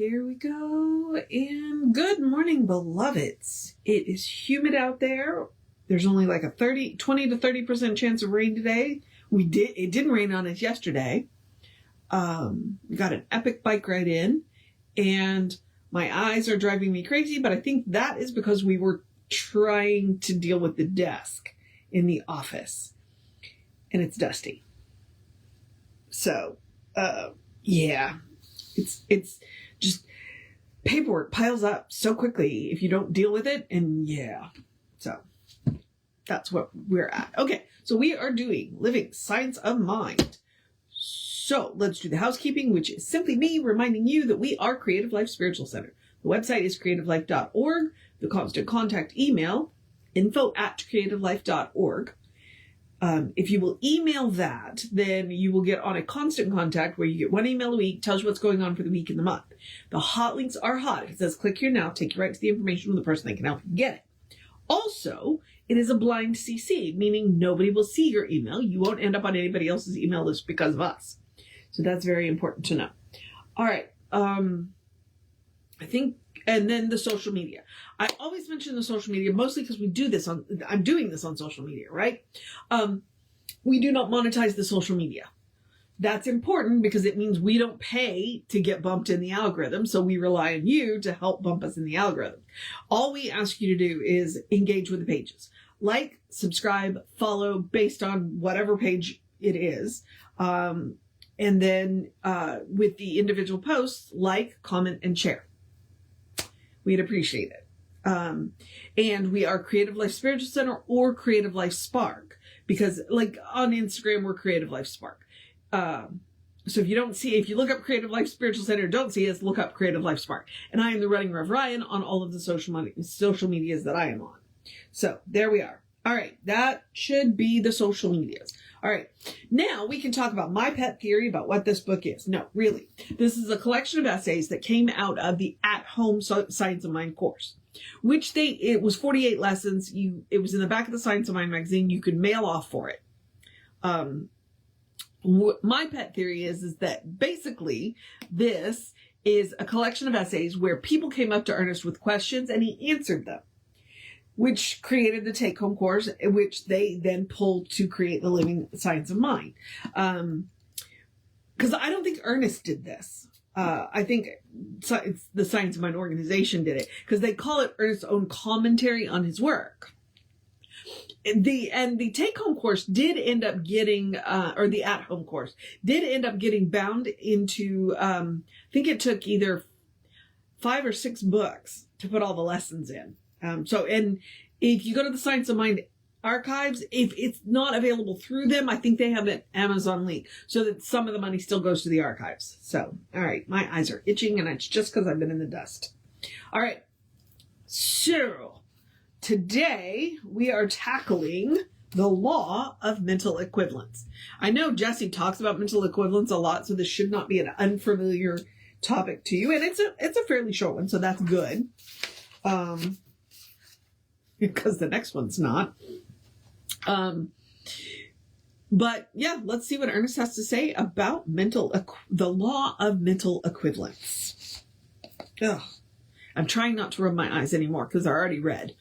Here we go. And good morning, beloveds. It is humid out there. There's only like a 20 to 30% chance of rain today. It didn't rain on us yesterday. We got an epic bike ride in, and my eyes are driving me crazy, but I think that is because we were trying to deal with the desk in the office, and it's dusty. So, yeah, it's just paperwork piles up so quickly if you don't deal with it. And yeah, so that's what we're at. Okay. So we are doing Living Science of Mind. So let's do the housekeeping, which is simply me reminding you that we are Creative Life Spiritual Center. The website is creativelife.org. The constant contact email, info@creativelife.org. If you will email that, then you will get on a constant contact where you get one email a week, tells you what's going on for the week and the month. The hot links are hot. It says click here now, take you right to the information from the person that can help you get it. Also, it is a blind CC, meaning nobody will see your email. You won't end up on anybody else's email list because of us. So that's very important to know. All right. I think, and then the social media. I always mention the social media, mostly because I'm doing this on social media, right? We do not monetize the social media. That's important because it means we don't pay to get bumped in the algorithm. So we rely on you to help bump us in the algorithm. All we ask you to do is engage with the pages. Like, subscribe, follow based on whatever page it is. And then with the individual posts, like, comment, and share. We'd appreciate it. And we are Creative Life Spiritual Center or Creative Life Spark, because like on Instagram, we're Creative Life Spark. So if you look up Creative Life Spiritual Center, don't see us, look up Creative Life Spark. And I am the Running Rev Ryan on all of the social medias that I am on. So there we are. All right. That should be the social medias. All right. Now we can talk about my pet theory about what this book is. No, really. This is a collection of essays that came out of the at-home Science of Mind course, which it was 48 lessons. It was in the back of the Science of Mind magazine. You could mail off for it. My pet theory is that basically this is a collection of essays where people came up to Ernest with questions and he answered them, which created the take-home course, which they then pulled to create the Living Science of Mind. Because I don't think Ernest did this. I think it's the Science of Mind organization did it, because they call it Ernest's own commentary on his work. The take-home course did end up getting, or the at-home course did end up getting bound into, I think it took either 5 or 6 books to put all the lessons in. And if you go to the Science of Mind archives, if it's not available through them, I think they have an Amazon link so that some of the money still goes to the archives. So, all right, my eyes are itching and it's just because I've been in the dust. All right. So today we are tackling the law of mental equivalence. I know Jesse talks about mental equivalence a lot, so this should not be an unfamiliar topic to you. And it's a fairly short one, so that's good. Because the next one's not. But yeah, let's see what Ernest has to say about the law of mental equivalence. Ugh. I'm trying not to rub my eyes anymore because they're already red.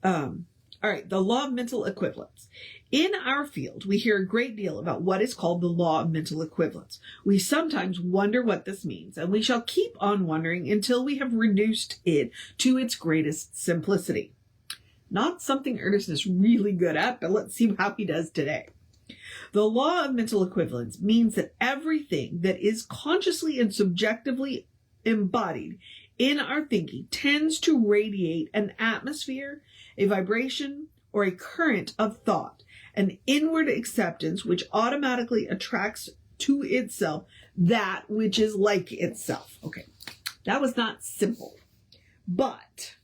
All right, the law of mental equivalence. In our field, we hear a great deal about what is called the law of mental equivalence. We sometimes wonder what this means, and we shall keep on wondering until we have reduced it to its greatest simplicity. Not something Ernest is really good at, but let's see how he does today. The law of mental equivalence means that everything that is consciously and subjectively embodied in our thinking tends to radiate an atmosphere, a vibration, or a current of thought, an inward acceptance which automatically attracts to itself that which is like itself. Okay, that was not simple, but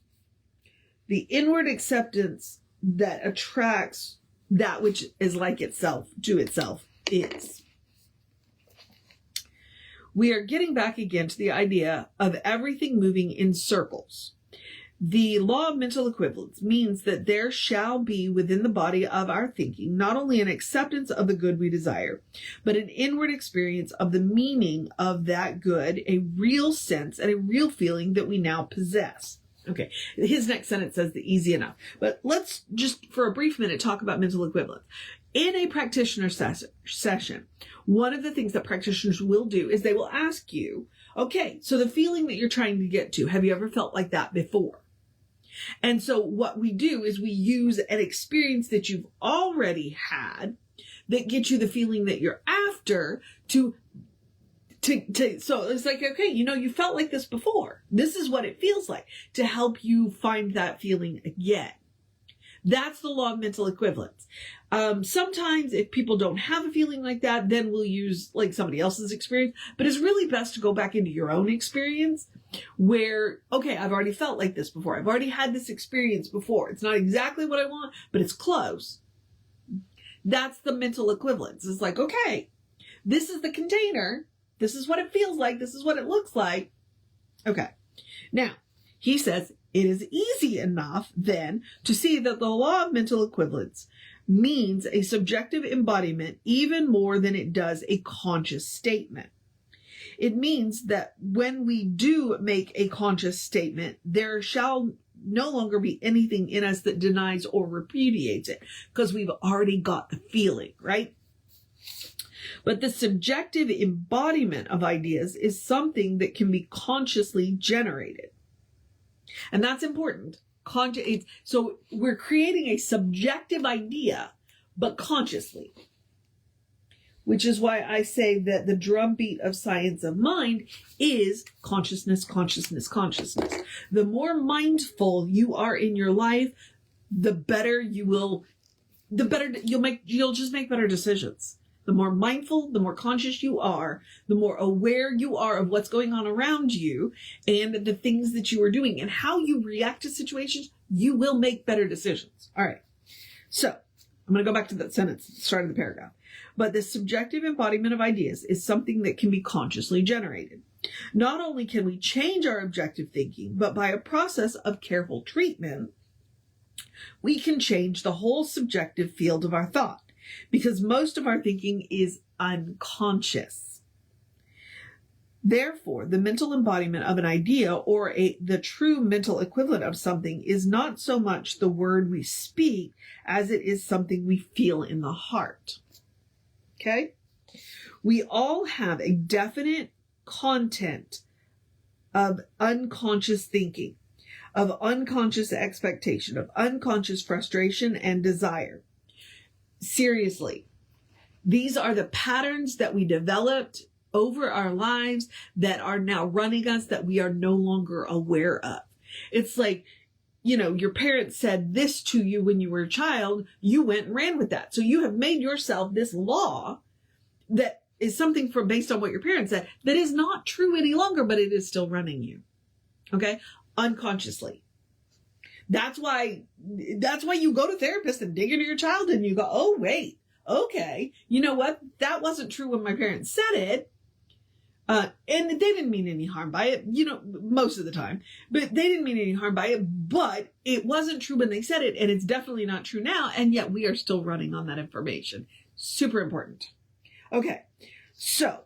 the inward acceptance that attracts that which is like itself to itself is. We are getting back again to the idea of everything moving in circles. The law of mental equivalence means that there shall be within the body of our thinking not only an acceptance of the good we desire, but an inward experience of the meaning of that good, a real sense and a real feeling that we now possess. Okay, his next sentence says the easy enough. But let's just for a brief minute talk about mental equivalence. In a practitioner session, one of the things that practitioners will do is they will ask you, okay, so the feeling that you're trying to get to, have you ever felt like that before? And so what we do is we use an experience that you've already had that gets you the feeling that you're after to so it's like, okay, you felt like this before. This is what it feels like to help you find that feeling again. That's the law of mental equivalence. Sometimes if people don't have a feeling like that, then we'll use like somebody else's experience, but it's really best to go back into your own experience where, okay, I've already felt like this before. I've already had this experience before. It's not exactly what I want, but it's close. That's the mental equivalence. It's like, okay, this is the container. This is what it feels like. This is what it looks like. Okay. Now, he says it is easy enough then to see that the law of mental equivalence means a subjective embodiment even more than it does a conscious statement. It means that when we do make a conscious statement, there shall no longer be anything in us that denies or repudiates it because we've already got the feeling, right? But the subjective embodiment of ideas is something that can be consciously generated. And that's important. So we're creating a subjective idea, but consciously. Which is why I say that the drumbeat of science of mind is consciousness, consciousness, consciousness. The more mindful you are in your life, the better you'll just make better decisions. The more mindful, the more conscious you are, the more aware you are of what's going on around you and the things that you are doing and how you react to situations, you will make better decisions. All right. So I'm going to go back to that sentence, start of the paragraph. But the subjective embodiment of ideas is something that can be consciously generated. Not only can we change our objective thinking, but by a process of careful treatment, we can change the whole subjective field of our thought. Because most of our thinking is unconscious. Therefore, the mental embodiment of an idea or the true mental equivalent of something is not so much the word we speak as it is something we feel in the heart. Okay? We all have a definite content of unconscious thinking, of unconscious expectation, of unconscious frustration and desire. Seriously, these are the patterns that we developed over our lives that are now running us that we are no longer aware of. It's like, your parents said this to you when you were a child, you went and ran with that. So you have made yourself this law that is something based on what your parents said that is not true any longer, but it is still running you. Okay? Unconsciously. That's why you go to therapists and dig into your childhood and you go, oh, wait, okay. You know what? That wasn't true when my parents said it. And they didn't mean any harm by it, most of the time, but they didn't mean any harm by it, but it wasn't true when they said it. And it's definitely not true now. And yet we are still running on that information. Super important. Okay. So,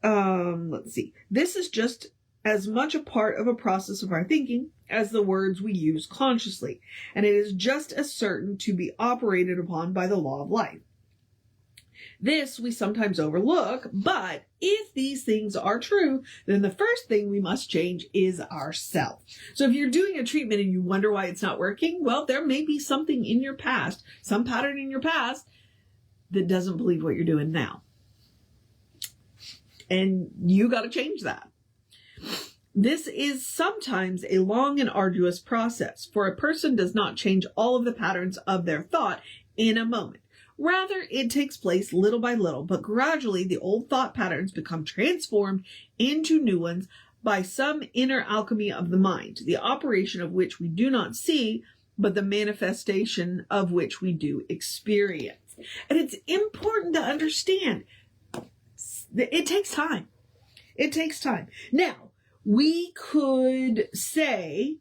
let's see. This is just as much a part of a process of our thinking as the words we use consciously, and it is just as certain to be operated upon by the law of life. This we sometimes overlook, but if these things are true, then the first thing we must change is ourself. So if you're doing a treatment and you wonder why it's not working, well, there may be something in your past, some pattern in your past that doesn't believe what you're doing now. And you got to change that. This is sometimes a long and arduous process, for a person does not change all of the patterns of their thought in a moment. Rather, it takes place little by little, but gradually the old thought patterns become transformed into new ones by some inner alchemy of the mind, the operation of which we do not see, but the manifestation of which we do experience. And it's important to understand that it takes time. It takes time. Now, we could say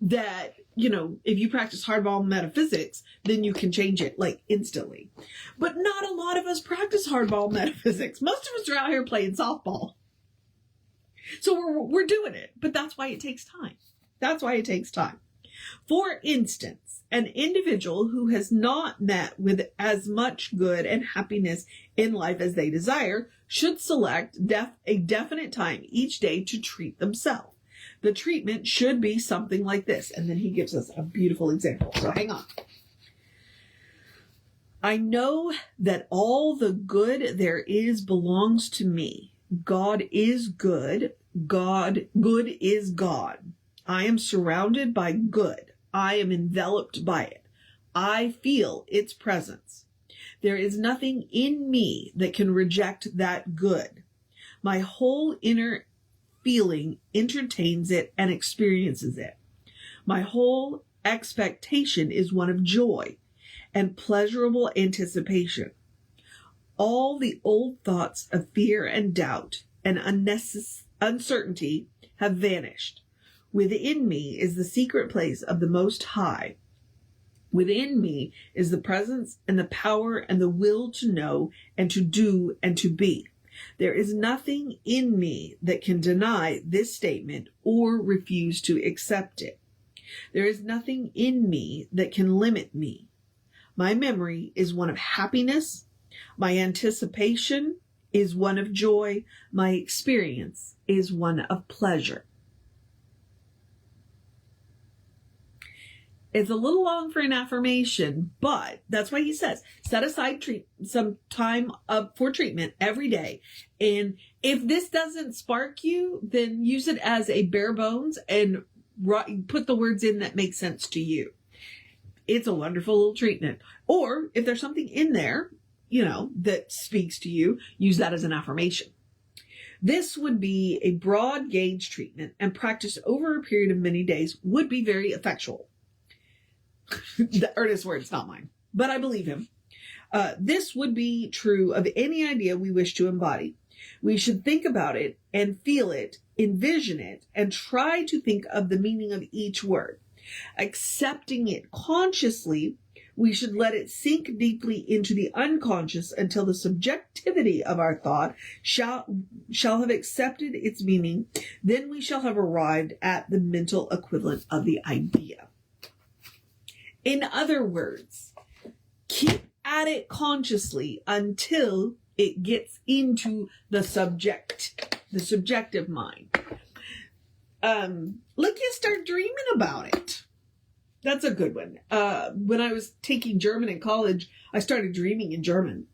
that, if you practice hardball metaphysics, then you can change it like instantly. But not a lot of us practice hardball metaphysics. Most of us are out here playing softball. So we're doing it, but that's why it takes time. That's why it takes time. For instance, an individual who has not met with as much good and happiness in life as they desire should select a definite time each day to treat themselves. The treatment should be something like this. And then he gives us a beautiful example. So hang on. I know that all the good there is belongs to me. God is good. Good is God. I am surrounded by good. I am enveloped by it. I feel its presence. There is nothing in me that can reject that good. My whole inner feeling entertains it and experiences it. My whole expectation is one of joy and pleasurable anticipation. All the old thoughts of fear and doubt and uncertainty have vanished. Within me is the secret place of the Most High. Within me is the presence and the power and the will to know and to do and to be. There is nothing in me that can deny this statement or refuse to accept it. There is nothing in me that can limit me. My memory is one of happiness. My anticipation is one of joy. My experience is one of pleasure. It's a little long for an affirmation, but that's why he says, set aside some time up for treatment every day. And if this doesn't spark you, then use it as a bare bones and put the words in that make sense to you. It's a wonderful little treatment. Or if there's something in there, that speaks to you, use that as an affirmation. This would be a broad gauge treatment, and practiced over a period of many days would be very effectual. The Ernest words, not mine, but I believe him. This would be true of any idea we wish to embody. We should think about it and feel it, envision it, and try to think of the meaning of each word. Accepting it consciously, we should let it sink deeply into the unconscious until the subjectivity of our thought shall have accepted its meaning. Then we shall have arrived at the mental equivalent of the idea. In other words, keep at it consciously until it gets into the subjective mind. Look, you start dreaming about it. That's a good one. When I was taking German in college, I started dreaming in German.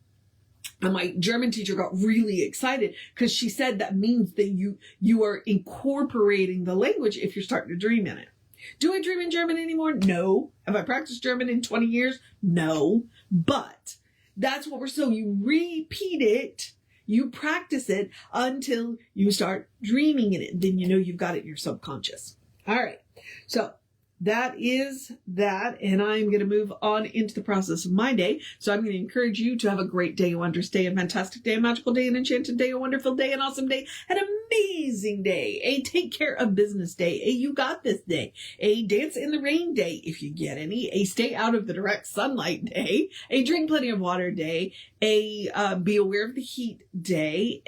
And my German teacher got really excited because she said that means that you are incorporating the language if you're starting to dream in it. Do I dream in German anymore? No. Have I practiced German in 20 years? No. But that's what so you repeat it, you practice it until you start dreaming in it. Then you've got it in your subconscious. All right. So that is that. And I'm going to move on into the process of my day. So I'm going to encourage you to have a great day, a wondrous day, a fantastic day, a magical day, an enchanted day, a wonderful day, an awesome day, an amazing day, a take care of business day, a you got this day, a dance in the rain day, if you get any, a stay out of the direct sunlight day, a drink plenty of water day, a be aware of the heat day,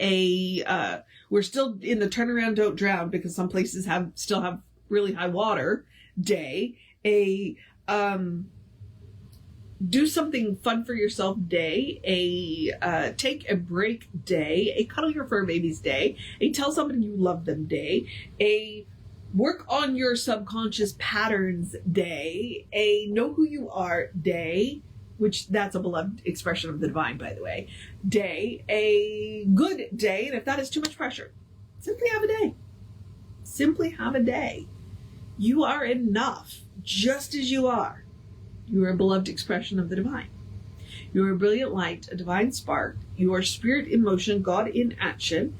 we're still in the turnaround, don't drown, because some places still have really high water day, a do something fun for yourself day, a take a break day, a cuddle your fur babies day, a tell somebody you love them day, a work on your subconscious patterns day, a know who you are day, which that's a beloved expression of the divine, by the way, day, a good day. And if that is too much pressure, simply have a day. Simply have a day. You are enough, just as you are. You are a beloved expression of the divine. You are a brilliant light, a divine spark. You are spirit in motion, God in action,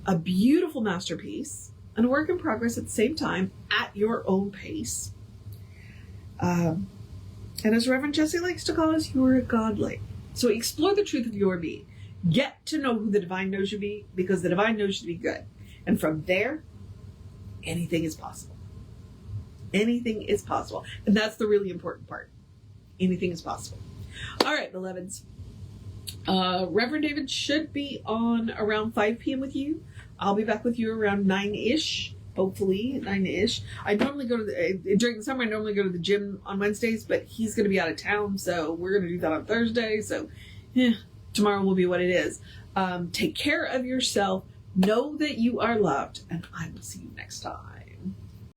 a beautiful masterpiece, and a work in progress at the same time, at your own pace. And as Reverend Jesse likes to call us, you are a godling. So explore the truth of your being. Get to know who the divine knows you to be, because the divine knows you to be good. And from there, anything is possible. Anything is possible. And that's the really important part. Anything is possible. All right, beloveds. Reverend David should be on around 5 p.m. with you. I'll be back with you around 9-ish. Hopefully 9-ish. I normally go to during the summer, I normally go to the gym on Wednesdays, but he's going to be out of town. So we're going to do that on Thursday. So tomorrow will be what it is. Take care of yourself. Know that you are loved, and I will see you next time.